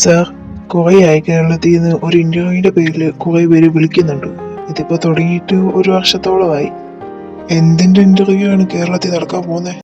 Sir, കുറേ ആയി കേരളത്തിൽ നിന്ന് ഒരു ഇന്റർവ്യൂവിന്റെ പേരിൽ കുറേ പേര് വിളിക്കുന്നുണ്ട്. ഇതിപ്പോ തുടങ്ങിയിട്ട് ഒരു വർഷത്തോളമായി. എന്തിന്റെ ഇന്റർവ്യൂ ആണ് കേരളത്തിൽ നടക്കാൻ പോകുന്നത്?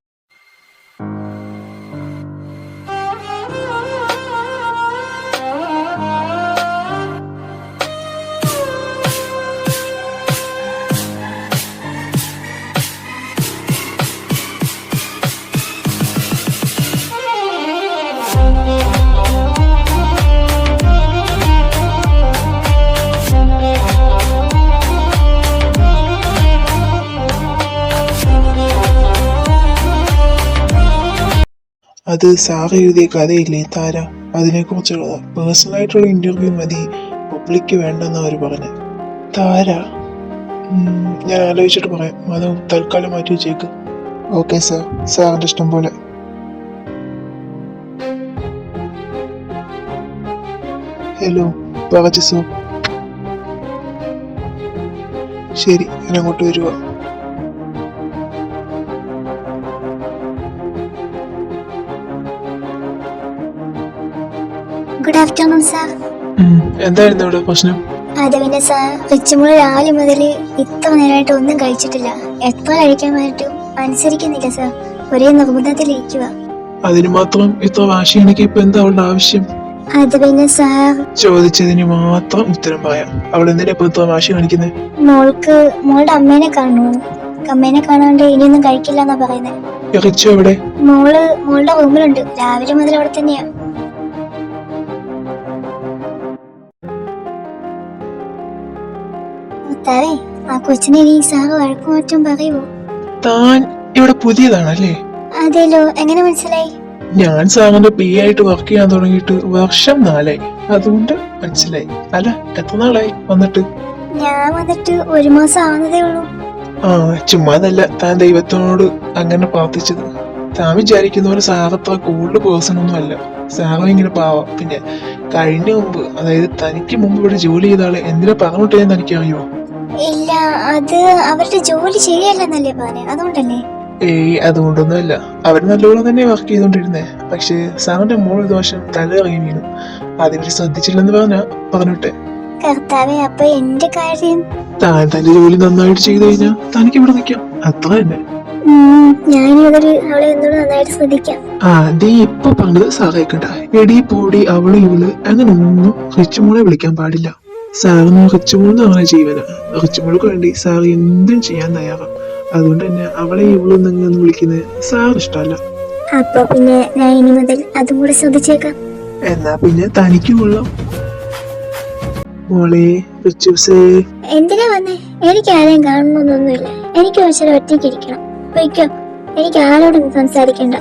അത് സാർ എഴുതിയ കഥയില്ലേ താര, അതിനെക്കുറിച്ചുള്ള പേഴ്സണലായിട്ടുള്ള ഇന്റർവ്യൂ മതി, പബ്ലിക്ക് വേണ്ടെന്ന് അവർ പറഞ്ഞു. താര, ഞാൻ ആലോചിച്ചിട്ട് പറയാം, അത് തൽക്കാലം മാറ്റി വെച്ചേക്ക്. ഓക്കെ സാർ, സാറിന്റെ ഇഷ്ടം പോലെ. ഹലോ, പറഞ്ഞു സാർ. ശരി, ഞാൻ അങ്ങോട്ട് വരുക. Good afternoon sir. എന്തായിരുന്നു ഇവിടെ പ്രശ്നം? അത് പിന്നെ സാർ, റിച്ചുമോൾ രാവിലെ മുതൽ ഇത്ര നേരമായിട്ട് ഒന്നും കഴിച്ചിട്ടില്ല. എത്ര കഴിക്കാൻ പറ്റും അനുസരിക്കുന്നില്ല സാർ, ഒരേ നിർബന്ധത്തിലിരിക്കുക. അതിന് മാത്രം ഇത്ര വാശി എനിക്ക് ഇപ്പൊ എന്താ അവളുടെ ആവശ്യം? അത് പിന്നെ സാർ, ചോദിച്ചതിന് മാത്രം ഉത്തരം പറയാം. അവൾ എന്തിനാ ഇപ്പൊ ഇത്ര വാശി കാണിക്കുന്നത്? മോളുടെ അമ്മേനെ കാണുന്നു. അമ്മേനെ കാണാണ്ട് ഇനിയൊന്നും കഴിക്കില്ല എന്നാ പറയുന്നത്. റിച്ചു എവിടെ? മോളുടെ റൂമിലുണ്ട്, രാവിലെ മുതൽ അവിടെ തന്നെയാ. ആ കൊച്ചിനെ ഇനി സാറ് വഴക്കു മാറ്റം പറയുമോ? താൻ ഇവിടെ പുതിയതാണല്ലേ? അതെല്ലോ, എങ്ങനെ മനസ്സിലായി? ഞാൻ സാറിന്റെ പി ആയിട്ട് വർക്ക് ചെയ്യാൻ തുടങ്ങിയിട്ട് വർഷം 4 അതുകൊണ്ട് മനസ്സിലായി. അല്ല, എത്ര നാളായി വന്നിട്ട്? ഞാൻ വന്നിട്ട് 1 മാസം ആവുന്നതേ ഉള്ളൂ. ചുമ്മാതല്ല താൻ ദൈവത്തിനോട് അങ്ങനെ പ്രാർത്ഥിച്ചത്. താൻ വിചാരിക്കുന്ന പോലെ സാറത്ര കൂടുതൽ പേഴ്സൺ ഒന്നും അല്ല. സാറും ഇങ്ങനെ പാവം. പിന്നെ കഴിഞ്ഞ മുമ്പ്, അതായത് തനിക്ക് മുമ്പ് ഇവിടെ ജോലി ചെയ്ത ആളെ എന്തിനാ പറഞ്ഞിട്ടേന്ന് തനിക്കറിയോ? ഇല്ല, അത് അവരുടെ ജോലി ശരിയല്ലെന്നല്ലേ പറഞ്ഞേ, അതുകൊണ്ടല്ലേ? അതുകൊണ്ടൊന്നുമല്ല, അവർ നല്ലോണം തന്നെ വർക്ക് ചെയ്തോണ്ടിരുന്നേ. പക്ഷെ സാറിന്റെ മോൾ ദോഷം തലയിറങ്ങി വീണു. അതിവര് ശ്രദ്ധിച്ചില്ലെന്ന് പറഞ്ഞിട്ടെ. കർത്താവേ, അപ്പൊ എന്റെ കാര്യം? താൻ തന്റെ ജോലി നന്നായിട്ട് ചെയ്തു കഴിഞ്ഞാൽ തനിക്ക് ഇവിടെ നിൽക്കാം, അത്ര തന്നെ. ഞാനിതൊരു അവളെ ഒന്നുകൂടെ നന്നായിട്ട് ശ്രദ്ധിക്കാം. നീ ഇപ്പൊ പറഞ്ഞത് സാറേക്കണ്ട. എടി പോടി അവള് ഇവള് അങ്ങനെ ഒന്നും റിച്ചുമോളെ വിളിക്കാൻ പാടില്ല. സാറിന് റിച്ചുമോൾ അങ്ങനെ ജീവന. റിച്ചുമോൾക്ക് വേണ്ടി സാർ എന്തും ചെയ്യാൻ തയ്യാറാണ്. അതുകൊണ്ട് തന്നെ അവളെ ഇവളൊന്നും ഇങ്ങനെ വിളിക്കുന്നത് സാർ ഇഷ്ടമല്ല. അപ്പൊ പിന്നെ ഞാൻ ഇനി മുതൽ അതും കൂടെ ശ്രദ്ധിച്ചേക്കാം. എന്നാ പിന്നെ തനിക്ക് കൊള്ളാം. മോളെ റിച്ചൂസേ, എന്തിനാ വന്നേ? എനിക്ക് ആരെയും കാണണമെന്നൊന്നുമില്ല. എനിക്ക് കുറച്ചൊരു ഒറ്റയ്ക്ക് ഇരിക്കണം. പോയിക്കോ, എനിക്ക് ആരോടൊന്നും സംസാരിക്കണ്ട.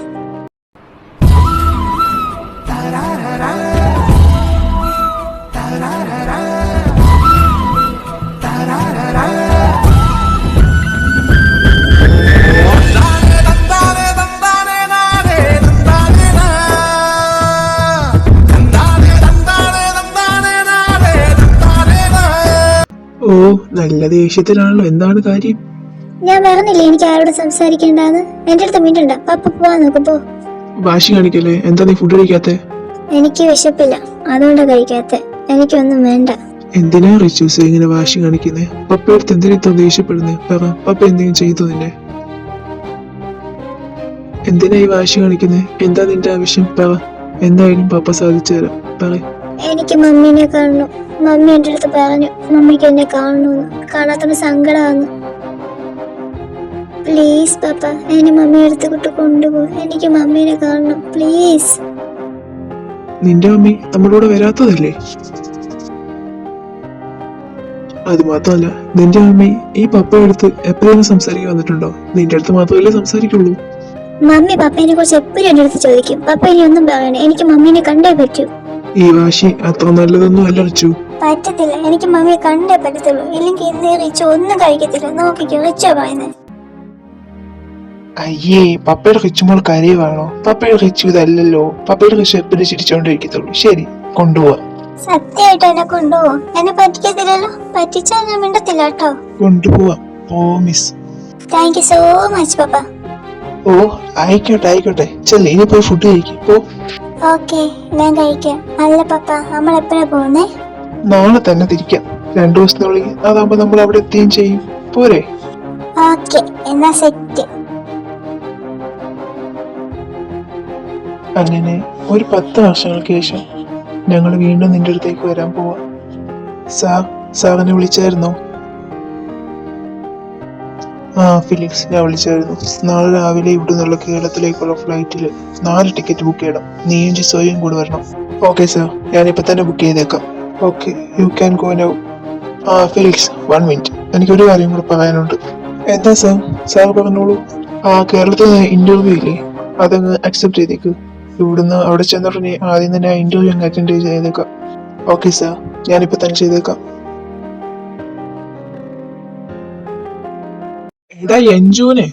ഓ, നല്ല ദേഷ്യത്തിലാണല്ലോ. എന്താണ് കാര്യം? ഞാൻ പറഞ്ഞില്ലേ എനിക്ക് ആരോട് സംസാരിക്കണ്ടെന്ന്. എന്റെ അടുത്ത് മിണ്ടണ്ട. പപ്പ പോവാൻ നോക്കുമ്പോ. വാശി കാണിക്കല്ലേ? എന്താ നീ ഫുഡ് കഴിക്കാത്തെ? എനിക്ക് വിശപ്പില്ല, അതുകൊണ്ടാ കഴിക്കാത്തെ. എനിക്കൊന്നും വേണ്ട. എന്തിനാ റിച്ചൂസ് ഇങ്ങനെ വാശി കാണിക്കുന്നേ? പപ്പയടുത്ത് എന്തിനാ ഇത്ര ദേഷ്യപ്പെടുന്നേ? പറ, പപ്പ എന്തെങ്കിലും ചെയ്തു നിന്നെ? എന്തിനാ ഈ വാശി കാണിക്കുന്നേ? എന്താ നിന്റെ ആവശ്യം? പറ. എന്തായാലും പപ്പ സാധിച്ചു തരാം. പറ. എനിക്ക് മമ്മീനെ കാണണം. മമ്മി എന്റെ അടുത്ത് പറഞ്ഞു മമ്മിക്ക് എന്നെ കാണണമെന്ന്. കാണാത്തോണ്ട് സങ്കടമാന്ന്. പ്ലീസ് പപ്പ, എന്നെ മമ്മി അടുത്ത് കൊണ്ടുപോ. എനിക്ക് മമ്മീനെ കാണണം, പ്ലീസ്. നിന്റെ മമ്മി നമ്മളോട് വരാത്തതല്ലേ? അത് മാത്രമല്ല, നിന്റെ മമ്മി ഈ പപ്പയടുത്ത് എപ്പോഴും സംസാരിക്കാൻ വന്നിട്ടുണ്ടോ? നിന്റെ അടുത്ത് മാത്രമല്ലേ സംസാരിക്കുള്ളൂ. മമ്മി പപ്പേനെ കുറിച്ച് എപ്പോഴും എന്റെ അടുത്ത് ചോദിക്കും. പപ്പ ഇനി ഒന്നും പറയണേ, എനിക്ക് മമ്മീനെ കണ്ടേ പറ്റൂ. ഈ വാശി അത്ര നല്ലതൊന്നും അല്ല റിച്ചു. പറ്റത്തില്ല, എനിക്ക് മമ്മിയെ കണ്ടേ പറ്റത്തുള്ളൂ. ഇല്ലെങ്കിൽ ഇന്നേ റിച്ചു ഒന്നും കഴിക്കത്തില്ല. നോക്കിക്കോ, റിച്ചാ പറയുന്നത്. അയ്യേ, പപ്പയുടെ റിച്ചുമോൾ കരയുവാണോ? പപ്പയുടെ റിച്ചു ഇതല്ലല്ലോ. പപ്പയുടെ റിച്ചു എപ്പോഴും ചിരിച്ചോണ്ടിരിക്കത്തുള്ളൂ. ശരി, കൊണ്ടുപോവാ. സത്യമായിട്ട് എന്നെ കൊണ്ടുപോവോ? എന്നെ പറ്റിക്കത്തില്ലല്ലോ. പറ്റിച്ചാൽ ഞാൻ മിണ്ടത്തില്ല കേട്ടോ. കൊണ്ടുപോവാ, promise. Thank you so much പപ്പ. ഓ, ആയിക്കോട്ടെ. ചെല്ലേ, ഇനി പോയി ഫുഡ് കഴിക്കും. പോ. ഓക്കെ, ഞാൻ കഴിക്കാം. അല്ല പപ്പ, നമ്മൾ എപ്പോഴാ പോകുന്നേ? നാളെ തന്നെ തിരിക്കാം. 2 ദിവസത്തിനുള്ളിൽ അതാകുമ്പോ നമ്മൾ അവിടെ എത്തുകയും ചെയ്യും. പോരെ? ഓക്കെ, എന്നാ സെറ്റ്. അങ്ങനെ ഒരു 10 വർഷങ്ങൾക്ക് ശേഷം ഞങ്ങൾ വീണ്ടും നിന്റെ അടുത്തേക്ക് വരാൻ പോവാ. സാറിനെ വിളിച്ചായിരുന്നോ? ഫിലിക്സ്, ഞാൻ വിളിച്ചായിരുന്നു. നാളെ രാവിലെ ഇവിടെ നിന്നുള്ള കേരളത്തിലേക്കുള്ള ഫ്ലൈറ്റിൽ 4 ടിക്കറ്റ് ബുക്ക് ചെയ്യണം. നീയും ജിസോയും കൂടെ വരണം. ഓക്കെ സാർ, ഞാനിപ്പോ തന്നെ ബുക്ക് ചെയ്തേക്കാം. Okay, you can go now. Felix, 1 minute, എനിക്കൊരു കാര്യം കൂടെ പറയാനുണ്ട്. എന്താ സാർ പറഞ്ഞോളൂ. കേരളത്തിൽ ഇന്റർവ്യൂ ഇല്ലേ, അതങ്ങ് അക്സെപ്റ്റ് ചെയ്തേക്ക്. ഇവിടുന്ന് അവിടെ ചെന്നിട്ടുണ്ടെങ്കിൽ ആദ്യം തന്നെ ആ ഇന്റർവ്യൂ അങ്ങ് അറ്റൻഡ് ചെയ്തേക്കാം. ഓക്കെ സാർ, ഞാനിപ്പോ തന്നെ ചെയ്തേക്കാം. എടാ എഞ്ചൂനെ,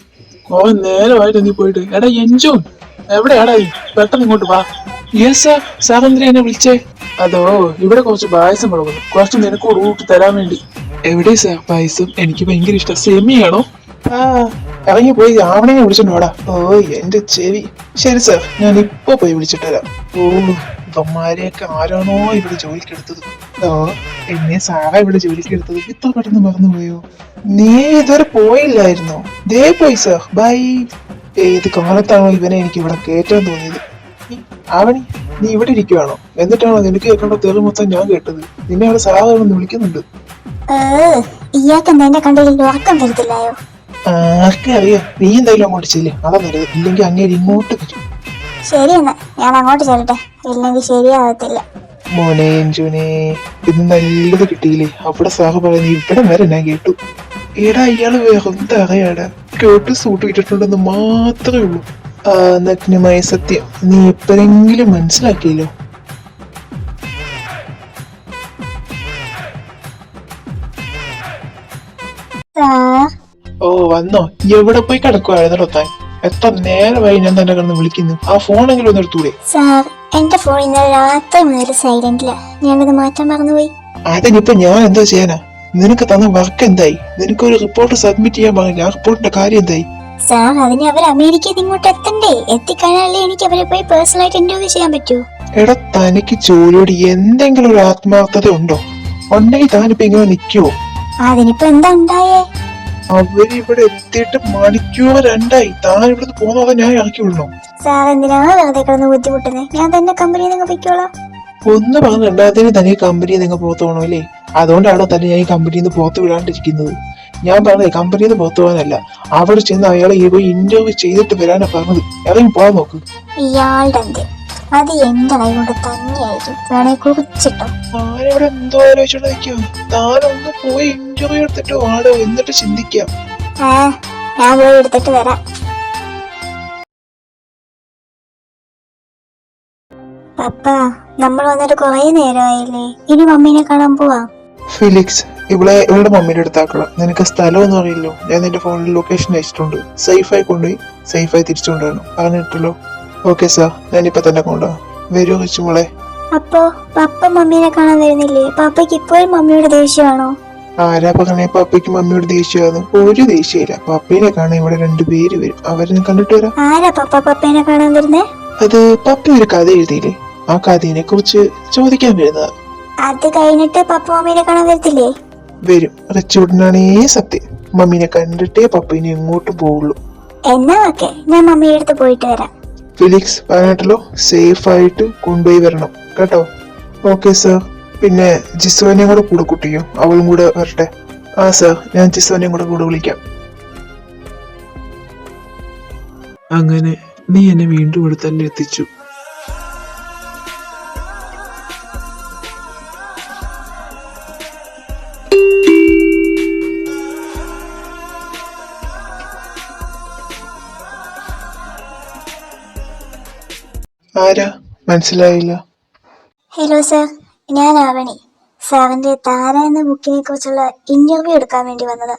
കുറെ നേരമായിട്ട് നീ പോയിട്ട്. എടാ എഞ്ചൂൻ, എവിടെയാടാ നീ? പെട്ടെന്ന് ഇങ്ങോട്ട് വാ. Yes sir. സാർ എന്തിനാ എന്നെ വിളിച്ചേ? അതോ, ഇവിടെ കുറച്ച് പായസം മുളകുന്നു, കുറച്ച് നിനക്ക് റൂട്ട് തരാൻ വേണ്ടി. എവിടെ സാർ പായസം? എനിക്ക് ഭയങ്കര ഇഷ്ടം. സെമിയാണോ? ഇറങ്ങി പോയി ആവണേ വിളിച്ചിട്ട് വാടാ. ഓ എന്റെ ചെവി. ശരി സാർ, ഞാൻ ഇപ്പൊ പോയി വിളിച്ചിട്ട് വരാം. ഓ, ഇവന്മാരെയൊക്കെ ആരാണോ ഇവിടെ ജോലിക്കെടുത്തത്? ഓ, എന്നെ സാറാ ഇവിടെ ജോലിക്കെടുത്തത്. ഇത്ര പെട്ടെന്ന് മറന്നുപോയോ? നീ ഇതുവരെ പോയില്ലായിരുന്നോ? ദേ പോയി സാർ, ബൈ. ഏത് കാലത്താണോ ഇവനെ എനിക്ക് ഇവിടെ കേറ്റാൻ തോന്നിയത്? ആവണി, നീ ഇവിടെ ഇരിക്കുവാണോ? എന്നിട്ടാണോ നിനക്ക് കേൾക്കേണ്ട തെറി മൊത്തം ഞാൻ കേട്ടത്? നിന്നെ അവിടെ സാറാണെന്ന് വിളിക്കുന്നുണ്ട്. ഇയാൾക്ക് എന്താ എന്നെ കണ്ടില്ലെങ്കിൽ ഉറക്കം വരത്തില്ലായോ? ആർക്കറിയാം, നീ എന്തായാലും അങ്ങോട്ട് ചെല്ലേ, അതാ നല്ലത്. ഇല്ലെങ്കിൽ അങ്ങേര് ഇങ്ങോട്ട് വരും. ശരി എന്നാ, ഞാൻ അങ്ങോട്ട് ചെല്ലട്ടെ, ഇല്ലെങ്കിൽ ശരിയാവത്തില്ല. മോനെ എഞ്ചുനെ, ഇന്ന് നല്ലത് കിട്ടിയില്ലേ? അവിടെ സാറ് പറയുന്നത് ഇവിടെ വരെ ഞാൻ കേട്ടു. എടാ, ഇയാള് വേറെ എന്താ അറിയാടാ? കേട്ട് സൂട്ട് ഇട്ടിട്ടുണ്ടെന്ന് മാത്രമേ ഉള്ളൂ. നഗ്നമായ സത്യം നീ എപ്പോഴെങ്കിലും മനസ്സിലാക്കിയല്ലോ. ഓ വന്നോ? എവിടെ പോയി കിടക്കുവായിരുന്നോ താൻ? എത്ര നേരമായി ഞാൻ തന്നെ കിടന്ന് വിളിക്കുന്നു. ആ ഫോണെങ്കിലും ഒന്ന് എടുത്തൂടെ? സാർ, എന്റെ ഫോൺ ഇന്നലെ രാത്രി മുതൽ സൈലന്റില്ല. ഞാനത് മാറ്റാൻ മറന്നുപോയി. അതിനിപ്പോ ഞാൻ എന്താ ചെയ്യാനാ? നിനക്ക് തന്ന വർക്ക് എന്തായി? നിനക്കൊരു റിപ്പോർട്ട് സബ്മിറ്റ് ചെയ്യാൻ പറഞ്ഞില്ല, ആ റിപ്പോർട്ടിന്റെ കാര്യം എന്തായി? സാർ, അതിന് അവർ അമേരിക്കയിൽ ഇങ്ങോട്ട് എത്തണ്ടേ? എത്തിക്കഴിഞ്ഞാലേ എനിക്ക് അവരെ പോയി പേഴ്സണലായിട്ട് ഇന്റർവ്യൂ ചെയ്യാൻ പറ്റൂ. എടാ, തനിക്ക് ജോലിയോട് എന്തെങ്കിലും ഒരു ആത്മാർത്ഥത ഉണ്ടോ? ഉണ്ടെങ്കിൽ താനിപ്പോ ഇങ്ങനെ നിൽക്കുവോ? അതിനിപ്പോ എന്താ ഉണ്ടായേ? അവരിവിടെ എത്തിയിട്ട് മണിക്കൂർ 2ആയി. താൻ ഇവിടുന്ന് പോകുന്നതോ ഞാൻ ഇറക്കി വിടണോ? സാർ, എന്തിനാ വെറുതെ കിടന്ന് ബുദ്ധിമുട്ടുന്നത്? ഞാൻ തന്നെ കമ്പനിയിൽ നിന്ന് പൊയ്ക്കോളാം. ഒന്ന് പറഞ്ഞ രണ്ടാമത്തേന് തന്നെ ഈ കമ്പനിയിൽ നിങ്ങൾ പുറത്തു പോകണോ അല്ലേ? അതുകൊണ്ടാണോ തന്നെ ഞാൻ ഈ കമ്പനിയിൽ നിന്ന് പുറത്തു വിടാണ്ടിരിക്കുന്നത്? ഞാൻ പറഞ്ഞേ കമ്പനിയിൽ നിന്ന് പുറത്തു പോകാനല്ല, അവിടെ ചെന്ന് അയാളെ പോയി ഇന്റർവ്യൂ ചെയ്തിട്ട് വരാനാ പറഞ്ഞത്. ഇറങ്ങി പോകാൻ നോക്ക്. ഇയാളുടെ എന്ത്? അത് എന്റെ കൈ കൊണ്ട് തന്നെയായിരിക്കും. വേണേ കുറിച്ചിട്ടോ. താനിവിടെ എന്തോ ആലോചിച്ചോണ്ട് നിൽക്കാം. താനൊന്ന് പോയി ഇന്റർവ്യൂ എടുത്തിട്ട് വാടോ, എന്നിട്ട് ചിന്തിക്കാം. ഞാൻ പോയി എടുത്തിട്ട് വരാം. പപ്പ, നമ്മൾ വന്നിട്ട് കുറെ നേരമായില്ലേ? ഇനി മമ്മീനെ കാണാൻ പോവാ. ഫിലിക്സ്, ഇവളുടെ മമ്മിയുടെ അടുത്താക്കണം. നിനക്ക് സ്ഥലമൊന്നും അറിയില്ലോ. ഞാൻ നിന്റെ ഫോണിൽ ലൊക്കേഷൻ അയച്ചിട്ടുണ്ട്. സേഫായി കൊണ്ടുപോയി സേഫായി തിരിച്ചു കൊണ്ടുവരണം പറഞ്ഞിട്ടല്ലോ. ഓക്കെ സാർ, ഞാനിപ്പോ തന്നെ കൊണ്ടുപോകാം. വരൂ കൊച്ചുമോളെ. അപ്പോ പപ്പ മമ്മീനെ കാണാൻ വരുന്നില്ലേ? പപ്പയ്ക്ക് ഇപ്പോഴും മമ്മിയുടെ ദേഷ്യമാണോ? ആരാ പറഞ്ഞേ പപ്പയ്ക്ക് മമ്മിയോട് ദേഷ്യമാണ്? ഒരു ദേഷ്യമില്ല. പപ്പീനെ കാണാൻ ഇവിടെ 2 പേര് വരും. അവരെ കണ്ടിട്ട് വരാം. ആരാ പപ്പ പപ്പേനെ കാണാൻ വരുന്നേ? അത് പപ്പ ഒരു കഥ എഴുതിയില്ലേ, ആ കഥയെ കുറിച്ച് ചോദിക്കാൻ വരുന്നതാ. അത് കഴിഞ്ഞിട്ട് പപ്പ മമ്മീനെ കാണാൻ വരത്തില്ലേ? വരും. റിച്ചൂടനാണേ സത്യം. മമ്മീനെ കണ്ടിട്ടേ പപ്പ ഇനി എങ്ങോട്ടും പോവുള്ളൂ. എന്നാ ഓക്കെ, ഞാൻ മമ്മിയുടെ അടുത്ത് പോയിട്ട് വരാം. ഫിലിക്സ് പറഞ്ഞിട്ടല്ലോ, സേഫ് ആയിട്ട് കൊണ്ടുപോയി വരണം കേട്ടോ. Okay sir. പിന്നെ ജിസോനെയും കൂടെ കൂട്ടിയോ? അവളും കൂടെ വരട്ടെ. സാർ, ഞാൻ ജിസോനെയും കൂടെ വിളിക്കാം. അങ്ങനെ നീ എന്നെ വീണ്ടും ഇവിടെ തന്നെ എത്തിച്ചു. ആരാ? മനസ്സിലായില്ല. ഹലോ സാർ, ഞാൻ ആവണി. സാറിന്റെ താര എന്ന ബുക്കിനെ കുറിച്ചുള്ള ഇന്റർവ്യൂ എടുക്കാൻ വേണ്ടി വന്നത്.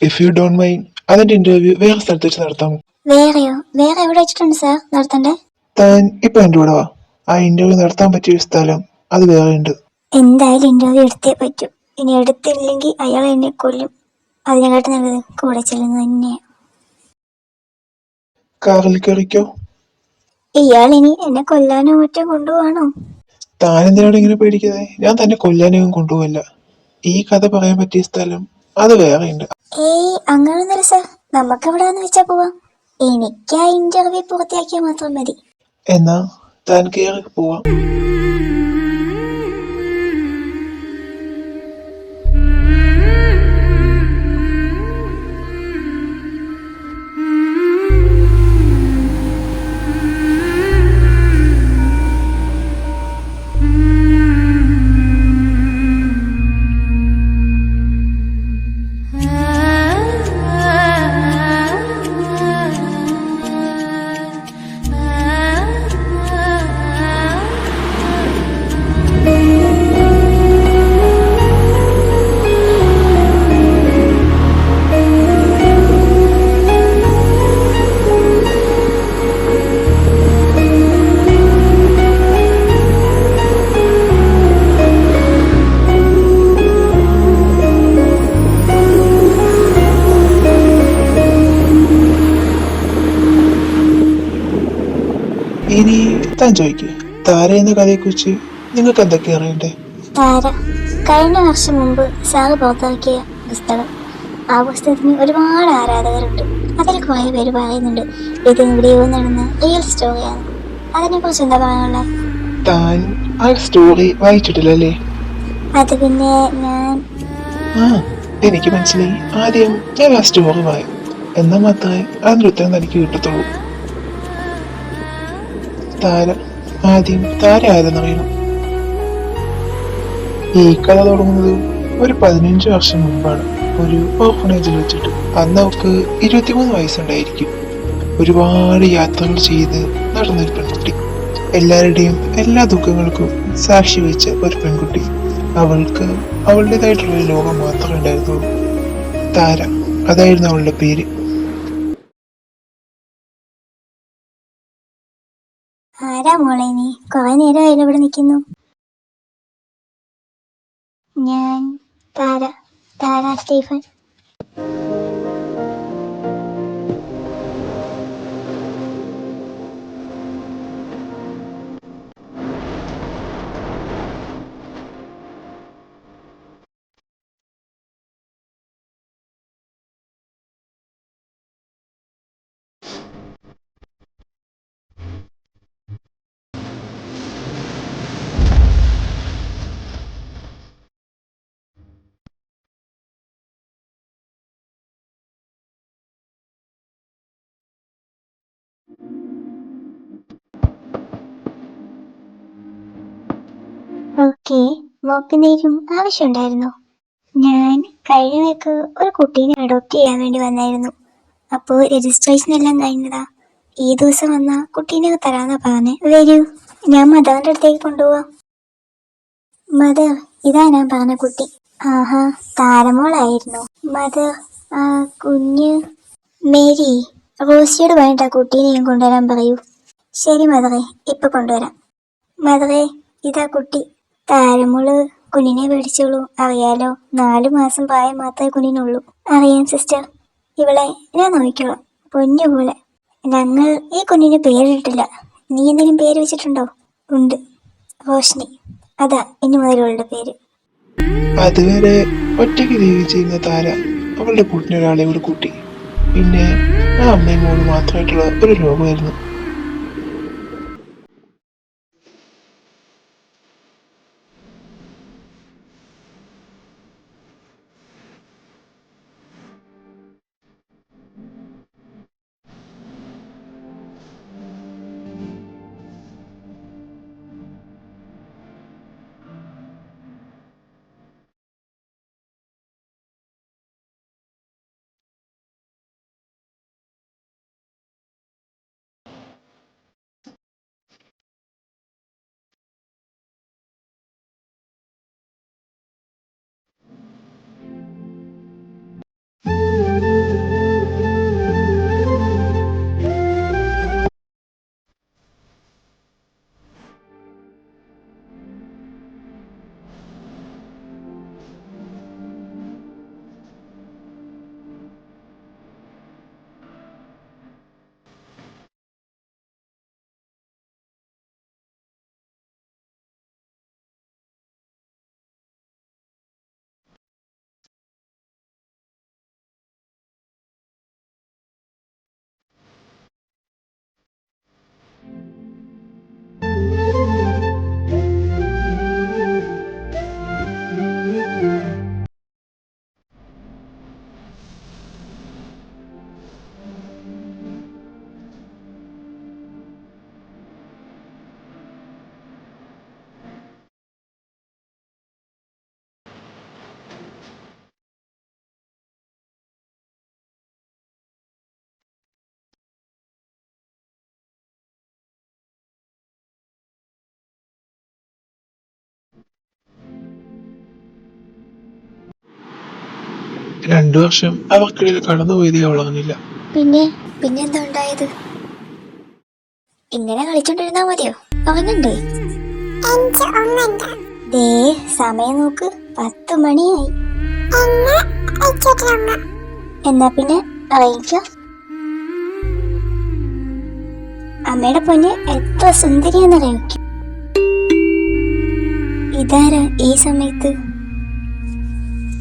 ഇഫ് യു ഡോണ്ട് മൈൻഡ്, അതിന്റെ ഇന്റർവ്യൂ വേറെ സ്ഥലത്ത് വെച്ച് നടത്താമോ? വേറെയോ? വേറെ എവിടെ വെച്ചിട്ടുണ്ട് സാർ നടത്തണ്ടേ? താൻ ഇപ്പൊ എന്റെ കൂടെ വാ. ആ ഇന്റർവ്യൂ നടത്താൻ പറ്റിയ സ്ഥലം അത് വേറെ ഉണ്ട്. എന്തായാലും ഇന്റർവ്യൂ എടുത്തേ പറ്റൂ. ഇനി എടുത്തില്ലെങ്കിൽ അയാൾ എന്നെ കൊല്ലും. അതിനെക്കാട്ട് നല്ലത് കൂടെ ചെല്ലുന്നത് തന്നെയാണ്. കാറിൽ കയറിക്കോ. ഇയാൾ ഇനി എന്നെ കൊല്ലാനോ മറ്റോ കൊണ്ടുപോവാണോ? താൻ എന്തിനാണ് ഇങ്ങനെ പേടിക്കുന്നത്? ഞാൻ തന്നെ കൊല്ലാനൊന്നും കൊണ്ടുപോകല്ല. ഈ കഥ പറയാൻ പറ്റിയ സ്ഥലം അത് വേറെയുണ്ട്. ഏയ് അങ്ങനൊന്നുമില്ല സാർ, നമുക്ക് എവിടെ വന്ന് വെച്ചാ പോവാം. എനിക്ക് ആ ഇന്റർവ്യൂ പൂർത്തിയാക്കിയാൽ മാത്രം മതി. എന്നാ താൻ കയറി പോവാം. ഇനി താൻ ചോദിക്കേ, താര എന്ന കഥയെക്കുറിച്ച് നിങ്ങൾക്ക് എന്തൊക്കെ അറിയണ്ടേ? താര കഴിഞ്ഞ വർഷം മുമ്പ് സാറ് പുറത്തിറക്കിയ പുസ്തകം. ആ പുസ്തകത്തിന് ഒരുപാട് ആരാധകരുണ്ട്. അതിൽ കുറെ പേര് പറയുന്നുണ്ട് ഇത് എവിടെയോ നടന്ന റിയൽ സ്റ്റോറിയാണ്. അതിനെ കുറിച്ച് എന്താ പറയാനുള്ളത്? താൻ ആ സ്റ്റോറി വായിച്ചിട്ടില്ലല്ലേ? അത് പിന്നെ ഞാൻ ആ, എനിക്ക് മനസ്സിലായി. ആദ്യം ഞാൻ ആ സ്റ്റോറി വായും, എന്നാൽ മാത്രമേ അതിന്റെ ഉത്തരം തനിക്ക് കിട്ടത്തുള്ളൂ. താര ആദ്യം താര ആരെന്നറിയണം. ഈ കഥ തുടങ്ങുന്നത് ഒരു 15 വർഷം മുമ്പാണ്, ഒരു ഓർഫനേജിൽ വെച്ചിട്ട്. അന്ന് അവൾക്ക് 23 വയസ്സുണ്ടായിരിക്കും. ഒരുപാട് യാത്രകൾ ചെയ്ത് നടന്നൊരു പെൺകുട്ടി. എല്ലാവരുടെയും എല്ലാ ദുഃഖങ്ങൾക്കും സാക്ഷി വെച്ച ഒരു പെൺകുട്ടി. അവൾക്ക് അവളുടേതായിട്ടുള്ളൊരു ലോകം മാത്രമേ ഉണ്ടായിരുന്നുള്ളൂ. താര, അതായിരുന്നു അവളുടെ പേര്. ആരാ മോളെ നീ? കുറെ നേരമായാലും ഇവിടെ നിൽക്കുന്നു. ഞാൻ താര, താര സ്റ്റീഫൻ. ഓക്കെ, മോക്കെന്തേലും ആവശ്യമുണ്ടായിരുന്നോ? ഞാൻ കഴിഞ്ഞ വീക്ക് ഒരു കുട്ടീനെ അഡോപ്റ്റ് ചെയ്യാൻ വേണ്ടി വന്നായിരുന്നു. അപ്പോൾ രജിസ്ട്രേഷൻ എല്ലാം കഴിഞ്ഞതാ. ഈ ദിവസം വന്ന കുട്ടീനെ തരാന്നാ പറഞ്ഞേ. വരൂ, ഞാൻ മദറിന്റെ അടുത്തേക്ക് കൊണ്ടുപോവാം. മദർ, ഇതാ ഞാൻ പറഞ്ഞ കുട്ടി. ആഹാ, താരമോളായിരുന്നു. മദർ, ആ കുഞ്ഞ് മേരി, റോസിയോട് വേണ്ട കുട്ടീനെയും കൊണ്ടുവരാൻ പറയൂ. ശരി മദറെ, ഇപ്പൊ കൊണ്ടുവരാം. മദറെ, ഇതാ കുട്ടി. താരമോള് കുഞ്ഞിനെ പേടിച്ചോളൂ, അറിയാലോ, 4 മാസം പ്രായം മാത്രമേ കുഞ്ഞിനുള്ളൂ. അറിയാം സിസ്റ്റർ, ഇവളെ ഞാൻ നോക്കിക്കോളാം, പൊന്നു പോലെ. ഞങ്ങൾ ഈ കുഞ്ഞിന് പേരിട്ടില്ല. നീ എന്തെങ്കിലും പേര് വെച്ചിട്ടുണ്ടോ? ഉണ്ട്, റോഷ്നി. അതാ ഇനി മുതലുകളുടെ പേര്. അതുവരെ ഒറ്റയ്ക്ക് ജീവിച്ചിരുന്ന താര അവളുടെ കൂട്ടിനൊരാളെ ഒരു കൂട്ടി. പിന്നെ ആ അമ്മയും മോളും മാത്രമായിട്ടുള്ള ഒരു ലോകമായിരുന്നു. 2 വർഷം അവർക്കിടയിൽ കടന്നുപോയതേ അവൾ അറിഞ്ഞില്ല. പിന്നെന്താ ഉണ്ടായത്? ഇങ്ങനെ കളിച്ചോണ്ടിരുന്നാ മതിയോ? ഉറങ്ങണ്ടേ? ദേ സമയം നോക്ക്, 10 മണിയായി. എന്നാ പിന്നെ അറിയിക്കോ. അമ്മയുടെ പൊന്ന് എത്ര സുന്ദരിയാന്നറിയിക്കും. ഇതാരാ ഈ സമയത്ത്?